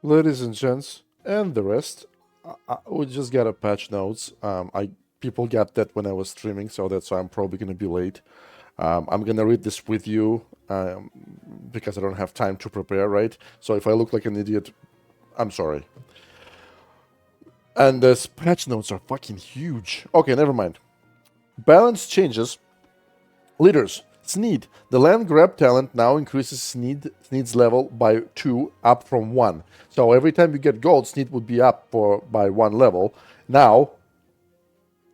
Ladies and gents, and the rest, we just got a patch notes. People got that when I was streaming, so that's why I'm probably gonna be late. I'm gonna read this with you because I don't have time to prepare, right? So if I look like an idiot, I'm sorry. And these patch notes are fucking huge. Okay, never mind. Balance changes. Leaders. Sneed. The land grab talent now increases Sneed's level by 2, up from 1. So every time you get gold, Sneed would be up by 1 level. Now,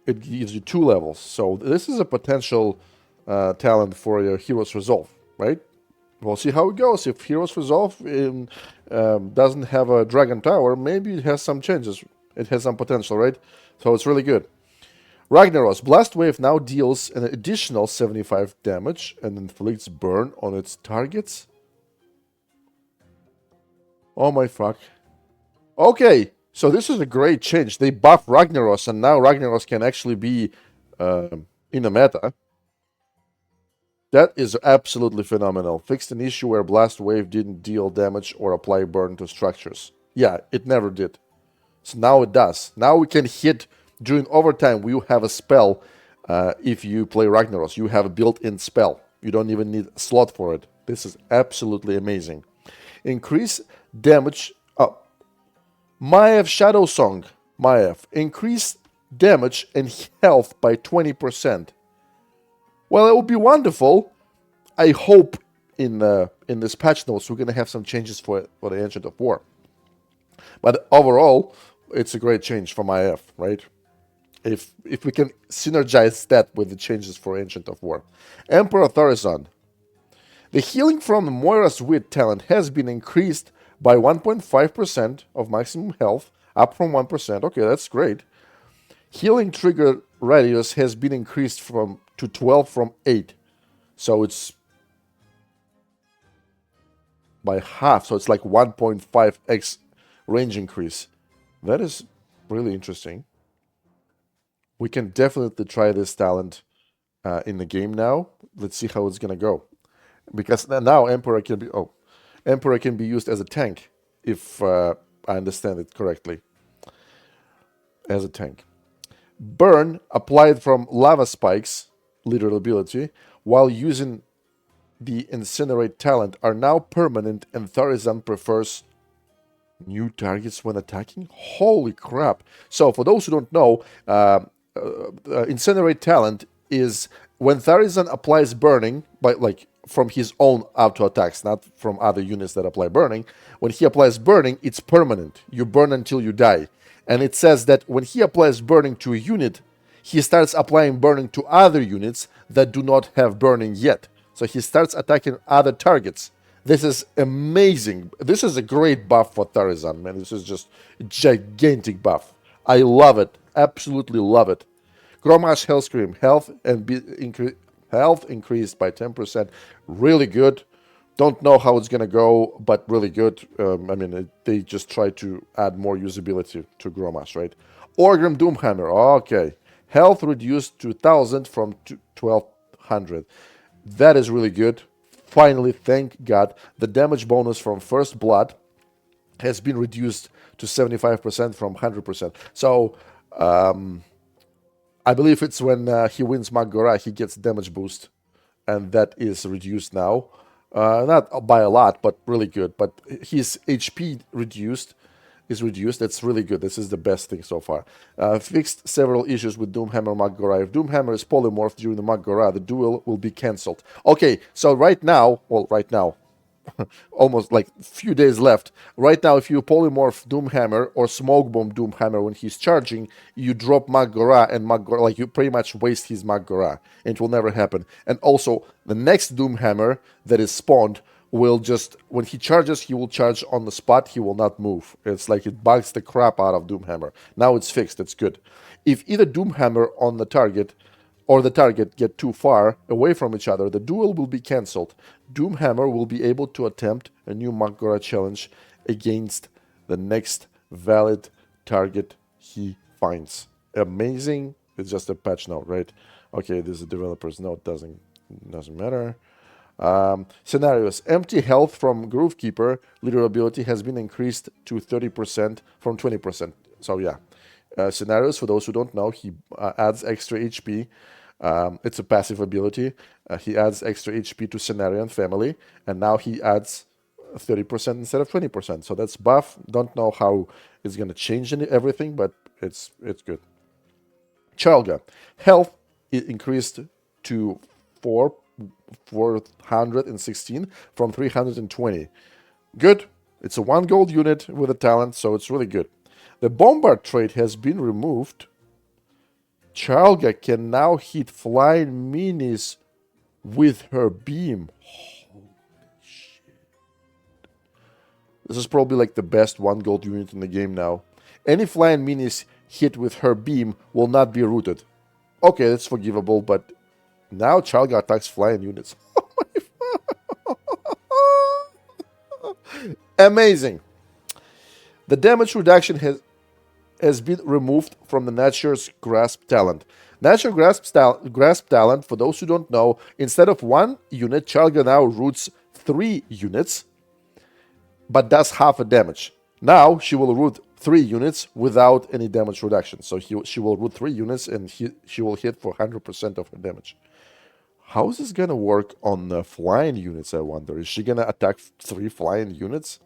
it gives you 2 levels. So this is a potential talent for your Hero's Resolve, right? We'll see how it goes. If Hero's Resolve doesn't have a Dragon Tower, maybe it has some changes. It has some potential, right? So it's really good. Ragnaros. Blast Wave now deals an additional 75 damage and inflicts burn on its targets. Oh my fuck. Okay, so this is a great change. They buff Ragnaros, and now Ragnaros can actually be in the meta. That is absolutely phenomenal. Fixed an issue where Blast Wave didn't deal damage or apply burn to structures. Yeah, it never did. So now it does. Now we can hit during overtime. We have a spell. If you play Ragnaros, you have a built-in spell. You don't even need a slot for it. This is absolutely amazing. Increase damage. Oh, Maiev Shadow Song. Maiev. Increase damage and health by 20%. Well, it would be wonderful. I hope in this patch notes we're gonna have some changes for the Ancient of War. But overall, it's a great change for Maiev, right? If we can synergize that with the changes for Ancient of War. Emperor Thorazon. The healing from Moira's Wit talent has been increased by 1.5% of maximum health, up from 1%. Okay, that's great. Healing trigger radius has been increased to 12 from 8. So it's by half. So it's like 1.5x range increase. That is really interesting. We can definitely try this talent in the game now. Let's see how it's gonna go. Because now Emperor can be used as a tank, if I understand it correctly. As a tank. Burn applied from lava spikes, literal ability, while using the incinerate talent are now permanent, and Thorazon prefers new targets when attacking. Holy crap! So for those who don't know, incinerate talent is when Thorazon applies burning by from his own auto attacks, not from other units that apply burning. When he applies burning, it's permanent. You burn until you die. And it says that when he applies burning to a unit, he starts applying burning to other units that do not have burning yet. So he starts attacking other targets. This is amazing. This is a great buff for Thorazon, man. This is just a gigantic buff. I love it. Absolutely love it. Gromash Hellscream. Health increased by 10%. Really good. Don't know how it's going to go, but really good. They just try to add more usability to Gromash, right? Orgrim Doomhammer. Okay. Health reduced to 1,000 from 1,200. That is really good. Finally, thank God, the damage bonus from First Blood has been reduced to 75% from 100%. So, I believe it's when he wins Magora, he gets damage boost, and that is reduced now. Not by a lot, but really good. But his HP is reduced. That's really good. This is the best thing so far. Fixed several issues with Doomhammer Magora. If Doomhammer is polymorphed during the Magora, the duel will be cancelled. Okay, so right now, almost like a few days left. Right now, if you polymorph Doomhammer or Smoke Bomb Doomhammer when he's charging, you drop Magora, and Magora, like, you pretty much waste his Magora, and it will never happen. And also, the next Doomhammer that is spawned will just, when he charges, he will charge on the spot, he will not move. It's like it bugs the crap out of Doomhammer. Now it's fixed, it's good. If either Doomhammer on the target or the target get too far away from each other, the duel will be cancelled. Doomhammer will be able to attempt a new Magora challenge against the next valid target he finds. Amazing. It's just a patch note, right? Okay, this is a developer's note. Doesn't matter. Scenarios. Empty health from Groovekeeper leader ability has been increased to 30% from 20%. So yeah. Scenarios, for those who don't know, he adds extra HP. It's a passive ability. He adds extra HP to Scenario and Family, and now he adds 30% instead of 20%. So that's buff. Don't know how it's going to change everything, but it's good. Charlga. Health increased to 416 from 320. Good. It's a 1 gold unit with a talent, so it's really good. The Bombard trait has been removed. Charlga can now hit flying minis with her beam. Holy shit. This is probably like the best 1 gold unit in the game now. Any flying minis hit with her beam will not be rooted. Okay, that's forgivable, but now Charlga attacks flying units. Amazing. The damage reduction has been removed from the Nature's Grasp talent. Natural Grasp talent, for those who don't know, instead of 1 unit, Charlga now roots 3 units, but does half a damage. Now she will root 3 units without any damage reduction. So she will root 3 units and she will hit for 100% of her damage. How is this going to work on the flying units, I wonder? Is she going to attack 3 flying units?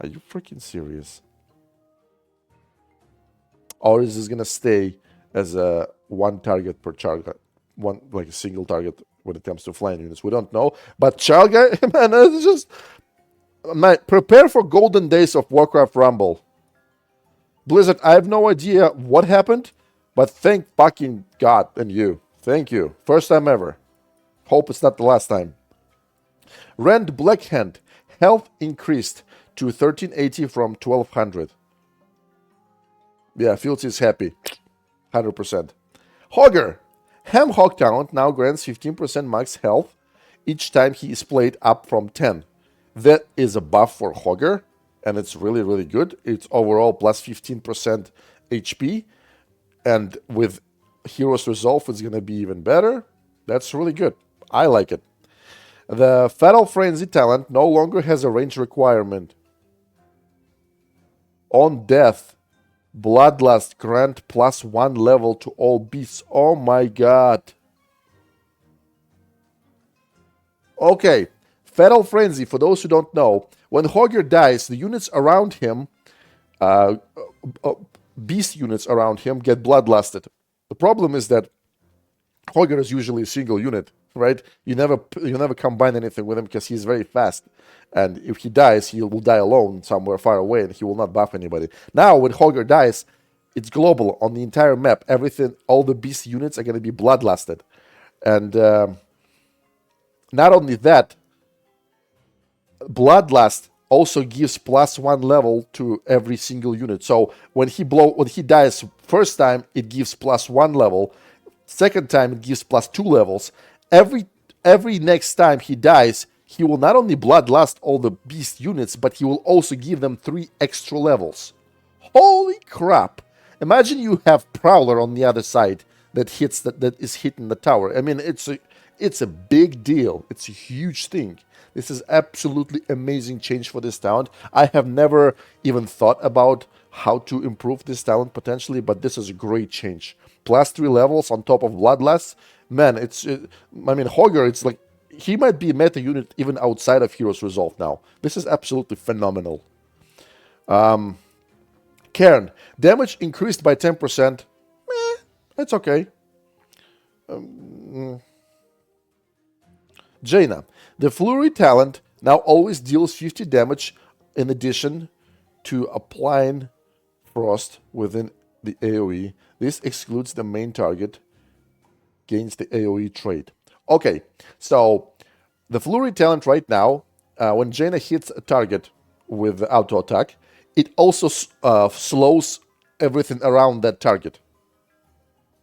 Are you freaking serious? Or is this going to stay as a 1 target per Charlga? Like a single target when it comes to flying units. We don't know. But Charlga, man, it's just... Man, prepare for golden days of Warcraft Rumble. Blizzard, I have no idea what happened, but thank fucking God and you. Thank you. First time ever. Hope it's not the last time. Rend Blackhand. Health increased to 1380 from 1200. Yeah, Fields is happy. 100%. Hogger. Hog talent now grants 15% max health each time he is played up from 10. That is a buff for Hogger, and it's really, really good. It's overall plus 15% HP, and with Hero's Resolve, it's going to be even better. That's really good. I like it. The Fatal Frenzy talent no longer has a range requirement. On death, Bloodlust grant plus 1 level to all beasts. Oh my god. Okay. Fatal Frenzy, for those who don't know, when Hogger dies, the units around him, beast units around him, get bloodlusted. The problem is that Hogger is usually a single unit, right? You never combine anything with him because he's very fast. And if he dies, he will die alone somewhere far away and he will not buff anybody. Now, when Hogger dies, it's global on the entire map. Everything, all the beast units are going to be bloodlusted. And not only that, Bloodlust also gives plus 1 level to every single unit. So when he dies first time, it gives plus 1 level. Second time, it gives plus 2 levels. Every next time he dies, he will not only bloodlust all the beast units, but he will also give them 3 extra levels. Holy crap! Imagine you have Prowler on the other side that is hitting the tower. I mean, it's a big deal. It's a huge thing. This is absolutely amazing change for this talent. I have never even thought about how to improve this talent potentially, but this is a great change. Plus 3 levels on top of Bloodlust. Man, Hogger, it's like, he might be a meta unit even outside of Hero's Resolve now. This is absolutely phenomenal. Cairn. Damage increased by 10%. That's okay. Jaina. The Flurry talent now always deals 50 damage in addition to applying Frost within the AoE. This excludes the main target, gains the AoE trait. Okay, so the Flurry talent right now, when Jaina hits a target with the auto attack, it also slows everything around that target.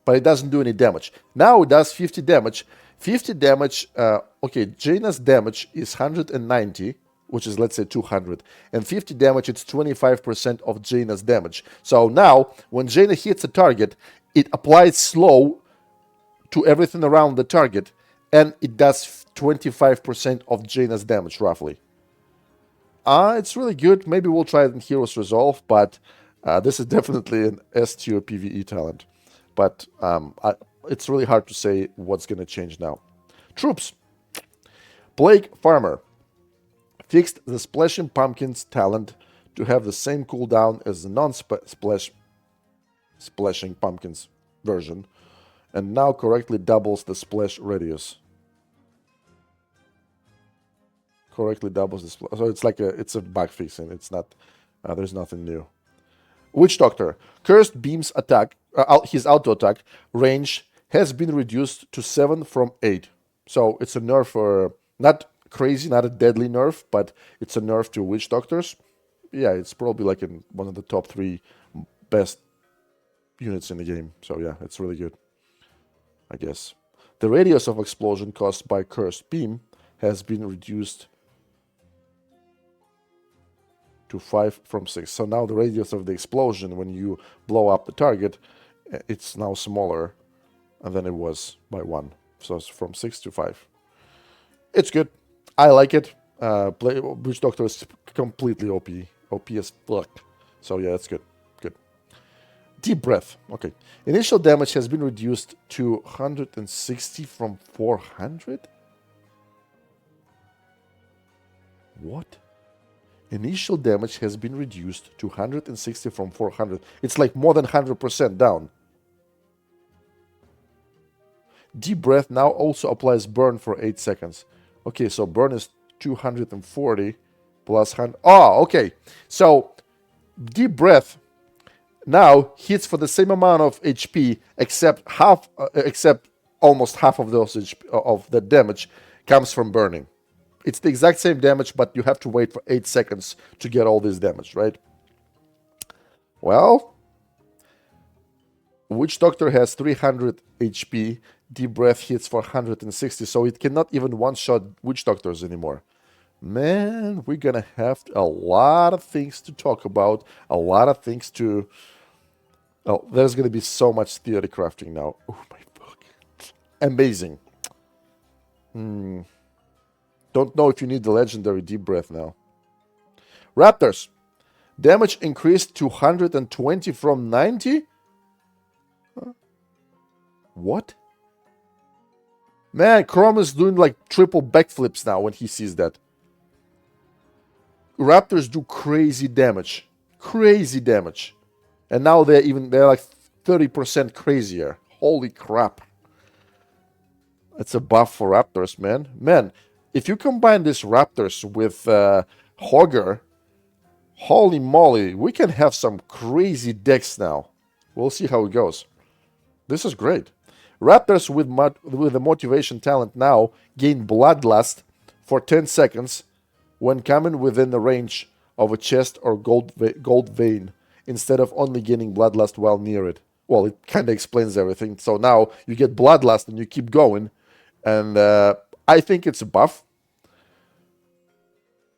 But it doesn't do any damage. Now it does 50 damage. 50 damage, okay, Jaina's damage is 190, which is, let's say, 200. And 50 damage, it's 25% of Jaina's damage. So now, when Jaina hits a target, it applies slow to everything around the target. and it does 25% of Jaina's damage, roughly. It's really good. Maybe we'll try it in Heroes Resolve, but this is definitely an S tier PvE talent. But it's really hard to say what's going to change now. Troops. Plague Farmer. Fixed the Splashing Pumpkins talent to have the same cooldown as the non-Splashing Pumpkins version, and now correctly doubles the splash radius. Correctly doubles the splash. So it's like it's a bug fixing. It's not. There's nothing new. Witch Doctor. Cursed Beam's attack, his auto attack range has been reduced to 7 from 8. So it's a nerf for not crazy, not a deadly nerf, but it's a nerf to Witch Doctors. Yeah, it's probably like in one of the top 3 best units in the game. So yeah, it's really good, I guess. The radius of explosion caused by Cursed Beam has been reduced to 5 from 6. So now the radius of the explosion when you blow up the target, it's now smaller than it was by 1. So it's from 6 to 5. It's good. I like it. Witch Doctor is completely OP. OP as fuck. So yeah, it's good. Good. Deep Breath. Okay. Initial damage has been reduced to 160 from 400? What? Initial damage has been reduced to 160 from 400. It's like more than 100% down. Deep Breath now also applies burn for 8 seconds. Okay, so burn is 240 plus 100. Oh, okay. So Deep Breath now hits for the same amount of HP, except almost half of those HP, of the damage comes from burning. It's the exact same damage, but you have to wait for 8 seconds to get all this damage, right? Well, Witch Doctor has 300 HP. Deep Breath hits for 160, so it cannot even one-shot Witch Doctors anymore. Man, we're gonna have a lot of things to talk about, a lot of things to... Oh, there's gonna be so much theory crafting now. Oh my fuck. Amazing. Don't know if you need the legendary Deep Breath now. Raptors. Damage increased to 120 from 90? Huh? What? Man, Chrome is doing like triple backflips now when he sees that. Raptors do crazy damage. Crazy damage. And now they're like 30% crazier. Holy crap. That's a buff for Raptors, man. Man, if you combine this Raptors with Hogger, holy moly, we can have some crazy decks now. We'll see how it goes. This is great. Raptors with the motivation talent now gain Bloodlust for 10 seconds when coming within the range of a chest or gold vein, instead of only gaining Bloodlust while near it. Well, it kind of explains everything. So now you get Bloodlust and you keep going. And I think it's a buff,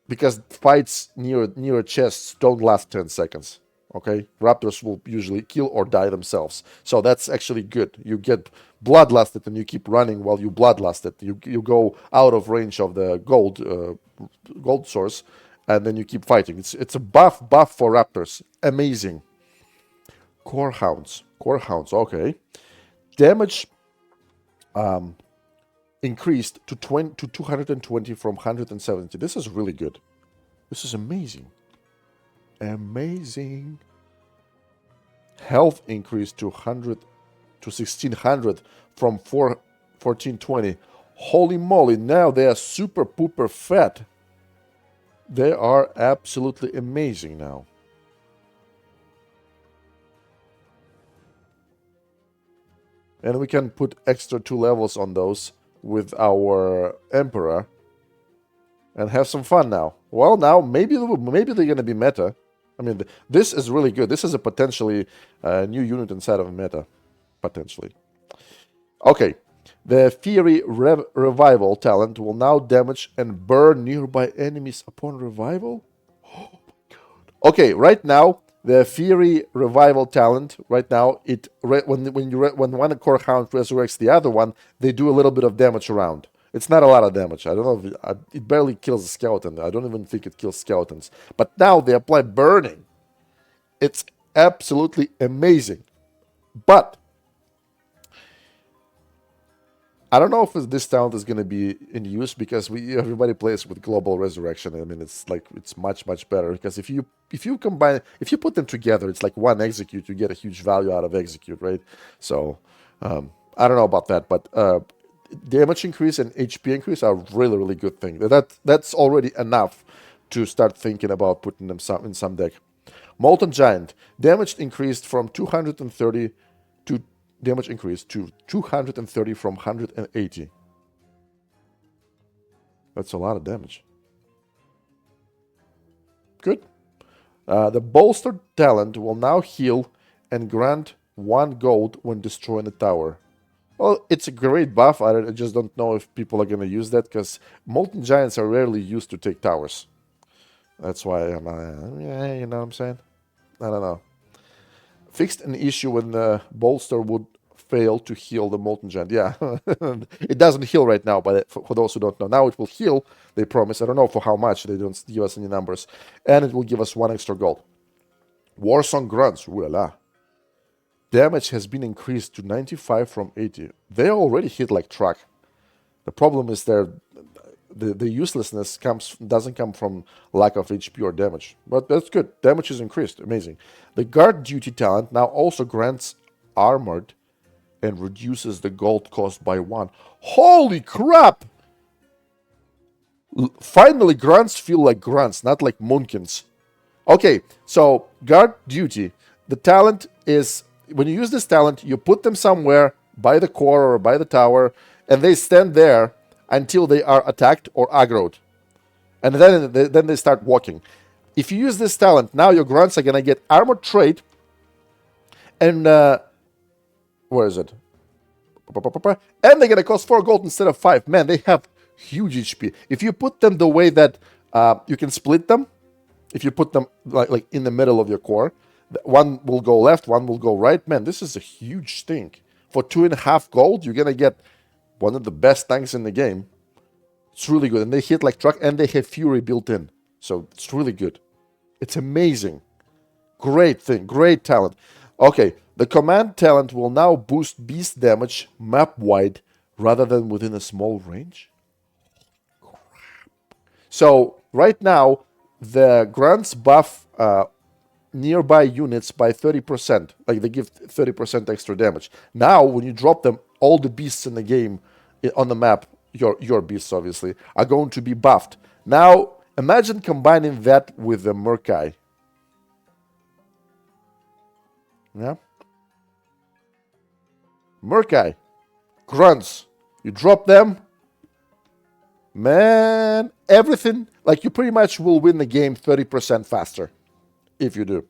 because fights near chests don't last 10 seconds. Okay, Raptors will usually kill or die themselves, so that's actually good. You get bloodlusted and you keep running while you bloodlusted. You go out of range of the gold source, and then you keep fighting. It's a buff for Raptors. Amazing. Core Hounds. Okay, damage increased to 220 from 170. This is really good. This is amazing. Amazing. Health increased to 1600 from 1420. Holy moly, now they are super pooper fat. They are absolutely amazing now. And we can put extra 2 levels on those with our Emperor and have some fun now. Well, now maybe they're going to be meta. I mean, this is really good. This is a potentially new unit inside of a meta, potentially. Okay, the Fury Revival talent will now damage and burn nearby enemies upon revival. Oh my god. Okay, right now The Fury Revival talent right now, when one core hound resurrects the other one, they do a little bit of damage around. It's not a lot of damage. I don't know if it barely kills a skeleton. I don't even think it kills skeletons. But now they apply burning. It's absolutely amazing. But I don't know if this talent is going to be in use because everybody plays with global resurrection. I mean, it's much better because if you put them together, it's like one execute. You get a huge value out of execute, right? So I don't know about that, but damage increase and HP increase are really good thing. That's already enough to start thinking about putting them in some deck. Molten Giant damage increased from 230 to damage increase to 230 from 180. That's a lot of damage. Good. The Bolstered talent will now heal and grant 1 gold when destroying a tower. Well, it's a great buff. I just don't know if people are going to use that because Molten Giants are rarely used to take towers. That's why I'm, yeah, you know what I'm saying? I don't know. Fixed an issue when the bolster would fail to heal the Molten Giant. Yeah, it doesn't heal right now, but for those who don't know, now it will heal, they promise. I don't know for how much, they don't give us any numbers. And it will give us 1 extra gold. Warsong Grunts, ooh la la. Damage has been increased to 95 from 80. They already hit like truck. The problem is the uselessness doesn't come from lack of HP or damage. But that's good. Damage is increased. Amazing. The Guard Duty talent now also grants Armored and reduces the gold cost by 1. Holy crap! Finally, grunts feel like grunts, not like moonkins. Okay, so Guard Duty. The talent is, when you use this talent, you put them somewhere by the core or by the tower, and they stand there until they are attacked or aggroed. And then they start walking. If you use this talent, now your grunts are going to get armored trait. And, where is it? And they're going to cost 4 gold instead of 5. Man, they have huge HP. If you put them the way that you can split them, if you put them like in the middle of your core, one will go left, one will go right. Man, this is a huge thing. For 2.5 gold, you're going to get one of the best tanks in the game. It's really good. And they hit like truck, and they have Fury built in. So it's really good. It's amazing. Great thing. Great talent. Okay, the command talent will now boost beast damage map-wide rather than within a small range. So right now, the grunts buff nearby units by 30%. Like they give 30% extra damage. Now, when you drop them, all the beasts in the game on the map, your beasts obviously, are going to be buffed. Now, imagine combining that with the Murkai. Yeah? Murkai. Grunts. You drop them. Man, everything, like you pretty much will win the game 30% faster. If you do.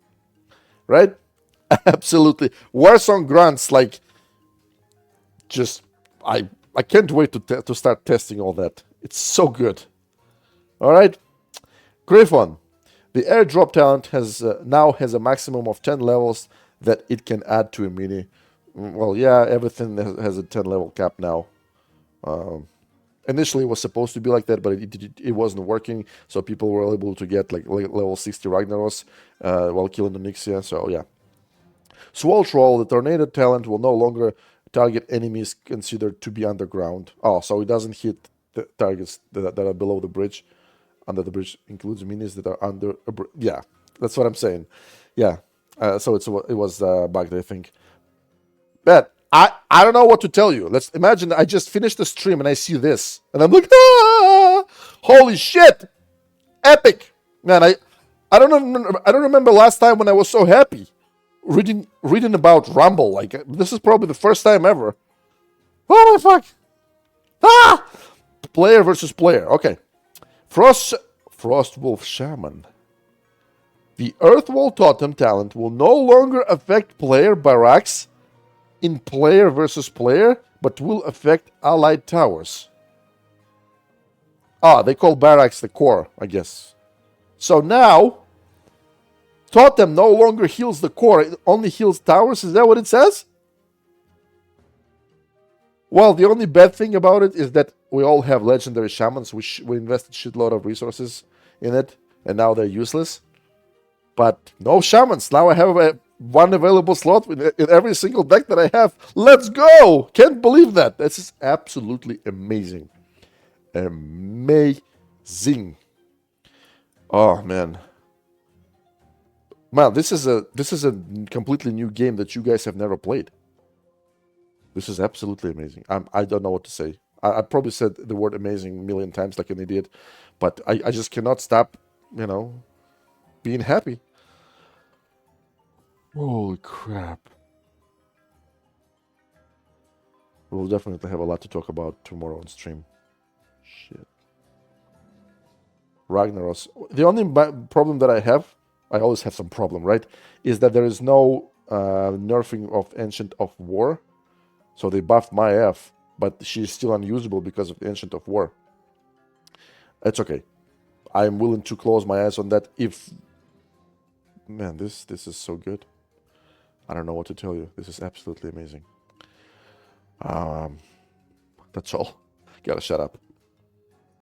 Right? Absolutely. Warsong Grunts, like, just, I can't wait to start testing all that. It's so good. All right. Griffon. The airdrop talent now has a maximum of 10 levels that it can add to a mini. Well, yeah, everything has a 10 level cap now. Initially, it was supposed to be like that, but it wasn't working. So people were able to get like level 60 Ragnaros while killing the Nyxia. So yeah. Swole Troll, the Tornado talent will no longer target enemies considered to be underground. Oh, so it doesn't hit the targets that are below the bridge. Under the bridge includes minis that are under a bridge. Yeah, that's what I'm saying. Yeah. So it was bugged, I think. But I don't know what to tell you. Let's imagine I just finished the stream and I see this. And I'm like, ah! Holy shit! Epic! Man, I don't remember last time when I was so happy. Reading about Rumble. Like, this is probably the first time ever. Oh my fuck! Ah! Player versus player. Okay. Frostwolf Shaman. The Earthwall Totem talent will no longer affect player barracks in player versus player, but will affect allied towers. Ah, they call barracks the core, I guess. So now, Totem no longer heals the core, it only heals towers. Is that what it says? Well, the only bad thing about it is that we all have legendary shamans, which we invested shitload of resources in it, and now they're useless. But no shamans. Now I have one available slot in every single deck that I have. Let's go! Can't believe that. This is absolutely amazing. Amazing. Oh man. Man, this is a completely new game that you guys have never played. This is absolutely amazing. I don't know what to say. I probably said the word amazing a million times like an idiot, but I just cannot stop, being happy. Holy crap. We'll definitely have a lot to talk about tomorrow on stream. Shit. Ragnaros. The only problem that I have, I always have some problem, right? Is that there is no nerfing of Ancient of War. So they buffed my F, but she's still unusable because of Ancient of War. It's okay. I'm willing to close my eyes on that if... Man, this is so good. I don't know what to tell you. This is absolutely amazing. That's all. Gotta shut up.